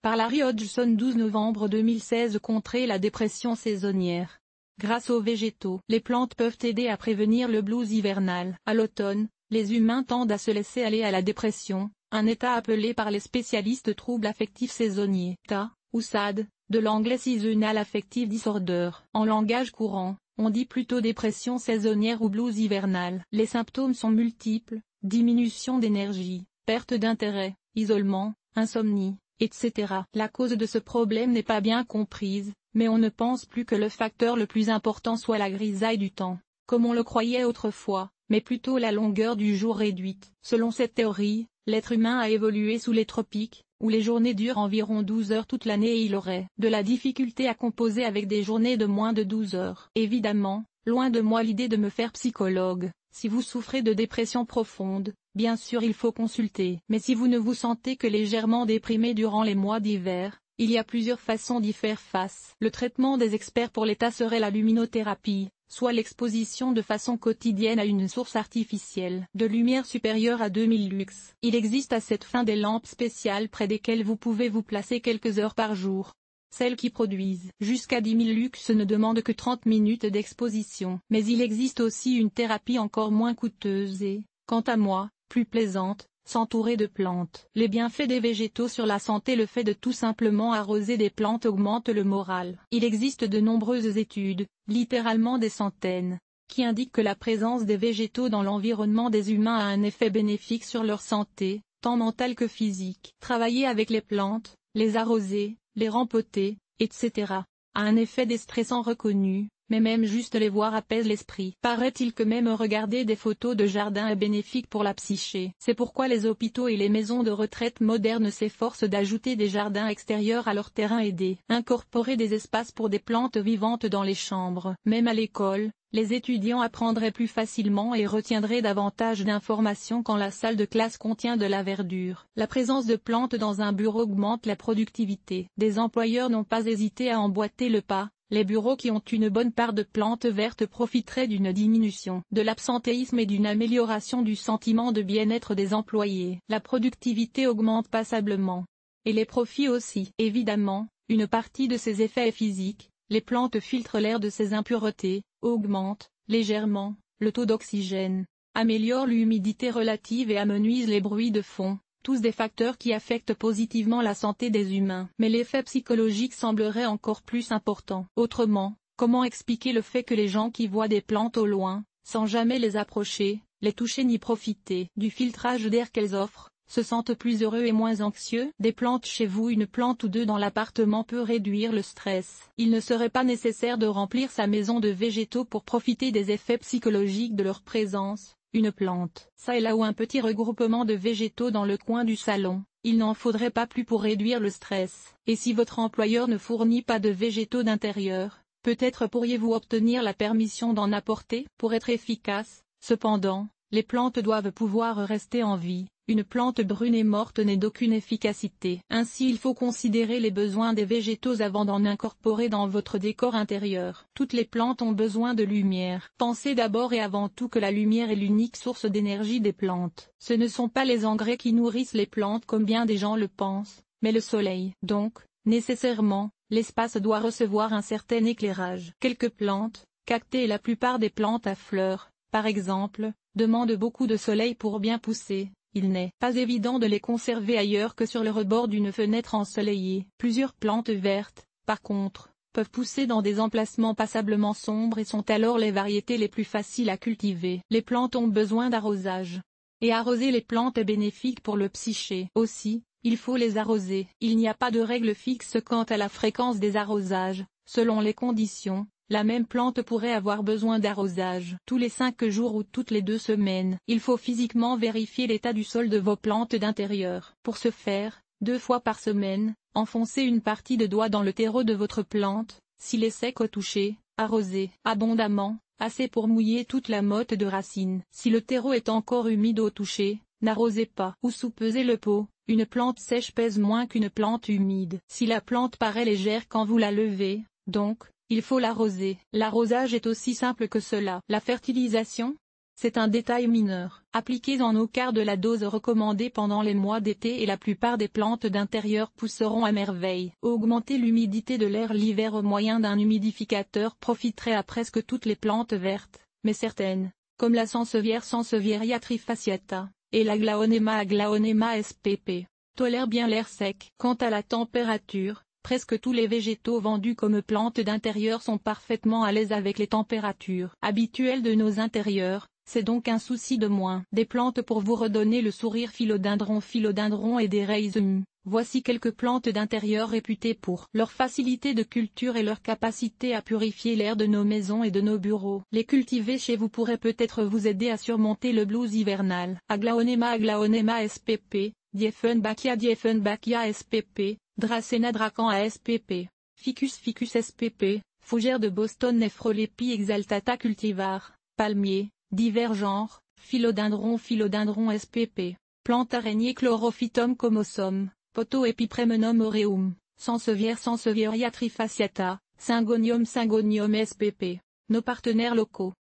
par Larry Hodgson 12 novembre 2016 Contrer la dépression saisonnière. Grâce aux végétaux, les plantes peuvent aider à prévenir le blues hivernal. À l'automne, les humains tendent à se laisser aller à la dépression, un état appelé par les spécialistes troubles affectifs saisonniers, TAS, ou SAD, de l'anglais Seasonal Affective Disorder. En langage courant, on dit plutôt dépression saisonnière ou blues hivernal. Les symptômes sont multiples, diminution d'énergie, perte d'intérêt, isolement, insomnie, etc. La cause de ce problème n'est pas bien comprise, mais on ne pense plus que le facteur le plus important soit la grisaille du temps, comme on le croyait autrefois, mais plutôt la longueur du jour réduite. Selon cette théorie, l'être humain a évolué sous les tropiques, où les journées durent environ 12 heures toute l'année et il aurait de la difficulté à composer avec des journées de moins de 12 heures. Évidemment, loin de moi l'idée de me faire psychologue. Si vous souffrez de dépression profonde, bien sûr il faut consulter. Mais si vous ne vous sentez que légèrement déprimé durant les mois d'hiver, il y a plusieurs façons d'y faire face. Le traitement des experts pour l'état serait la luminothérapie, soit l'exposition de façon quotidienne à une source artificielle de lumière supérieure à 2000 lux. Il existe à cette fin des lampes spéciales près desquelles vous pouvez vous placer quelques heures par jour. Celles qui produisent jusqu'à 10 000 lux ne demandent que 30 minutes d'exposition. Mais il existe aussi une thérapie encore moins coûteuse et, quant à moi, plus plaisante, s'entourer de plantes. Les bienfaits des végétaux sur la santé. Le fait de tout simplement arroser des plantes augmente le moral. Il existe de nombreuses études, littéralement des centaines, qui indiquent que la présence des végétaux dans l'environnement des humains a un effet bénéfique sur leur santé, tant mentale que physique. Travailler avec les plantes, les arroser, les rempoter, etc., a un effet déstressant reconnu, mais même juste les voir apaise l'esprit. Paraît-il que même regarder des photos de jardin est bénéfique pour la psyché. C'est pourquoi les hôpitaux et les maisons de retraite modernes s'efforcent d'ajouter des jardins extérieurs à leur terrain et d'incorporer des espaces pour des plantes vivantes dans les chambres. Même à l'école, les étudiants apprendraient plus facilement et retiendraient davantage d'informations quand la salle de classe contient de la verdure. La présence de plantes dans un bureau augmente la productivité. Des employeurs n'ont pas hésité à emboîter le pas. Les bureaux qui ont une bonne part de plantes vertes profiteraient d'une diminution de l'absentéisme et d'une amélioration du sentiment de bien-être des employés. La productivité augmente passablement. Et les profits aussi. Évidemment, une partie de ces effets est physique. Les plantes filtrent l'air de ses impuretés, augmentent, légèrement, le taux d'oxygène, améliorent l'humidité relative et amenuisent les bruits de fond, tous des facteurs qui affectent positivement la santé des humains. Mais l'effet psychologique semblerait encore plus important. Autrement, comment expliquer le fait que les gens qui voient des plantes au loin, sans jamais les approcher, les toucher ni profiter du filtrage d'air qu'elles offrent, se sentent plus heureux et moins anxieux? Des plantes chez vous. Une plante ou deux dans l'appartement peut réduire le stress. Il ne serait pas nécessaire de remplir sa maison de végétaux pour profiter des effets psychologiques de leur présence. Une plante, ça et là, ou un petit regroupement de végétaux dans le coin du salon, il n'en faudrait pas plus pour réduire le stress. Et si votre employeur ne fournit pas de végétaux d'intérieur, peut-être pourriez-vous obtenir la permission d'en apporter? Pour être efficace, cependant, les plantes doivent pouvoir rester en vie. Une plante brune et morte n'est d'aucune efficacité. Ainsi il faut considérer les besoins des végétaux avant d'en incorporer dans votre décor intérieur. Toutes les plantes ont besoin de lumière. Pensez d'abord et avant tout que la lumière est l'unique source d'énergie des plantes. Ce ne sont pas les engrais qui nourrissent les plantes comme bien des gens le pensent, mais le soleil. Donc, nécessairement, l'espace doit recevoir un certain éclairage. Quelques plantes, cactées et la plupart des plantes à fleurs, par exemple, demandent beaucoup de soleil pour bien pousser. Il n'est pas évident de les conserver ailleurs que sur le rebord d'une fenêtre ensoleillée. Plusieurs plantes vertes, par contre, peuvent pousser dans des emplacements passablement sombres et sont alors les variétés les plus faciles à cultiver. Les plantes ont besoin d'arrosage. Et arroser les plantes est bénéfique pour le psyché. Aussi, il faut les arroser. Il n'y a pas de règle fixe quant à la fréquence des arrosages. Selon les conditions, la même plante pourrait avoir besoin d'arrosage tous les 5 jours ou toutes les 2 semaines. Il faut physiquement vérifier l'état du sol de vos plantes d'intérieur. Pour ce faire, 2 fois par semaine, enfoncez une partie de doigt dans le terreau de votre plante. S'il est sec au toucher, arrosez abondamment, assez pour mouiller toute la motte de racines. Si le terreau est encore humide au toucher, n'arrosez pas. Ou soupesez le pot. Une plante sèche pèse moins qu'une plante humide. Si la plante paraît légère quand vous la levez, donc, il faut l'arroser. L'arrosage est aussi simple que cela. La fertilisation, C'est un détail mineur. Appliquez en au quart de la dose recommandée pendant les mois d'été et la plupart des plantes d'intérieur pousseront à merveille. Augmenter l'humidité de l'air l'hiver au moyen d'un humidificateur profiterait à presque toutes les plantes vertes, mais certaines, comme la Sansevieria trifasciata, et l'Aglaonema spp, tolèrent bien l'air sec. Quant à la température, presque tous les végétaux vendus comme plantes d'intérieur sont parfaitement à l'aise avec les températures habituelles de nos intérieurs, c'est donc un souci de moins. Des plantes pour vous redonner le sourire: philodendron et des rhizome. Voici quelques plantes d'intérieur réputées pour leur facilité de culture et leur capacité à purifier l'air de nos maisons et de nos bureaux. Les cultiver chez vous pourrait peut-être vous aider à surmonter le blues hivernal. Aglaonema spp, Dieffenbachia spp, Dracena dracan spp, Ficus spp, Fougère de Boston Nephrolepi exaltata cultivar, palmier, divers genres, philodendron spp, plante araignée Chlorophytum comosum, Potoepipremenum aureum, Sansevieria trifasciata, Syngonium spp. Nos partenaires locaux.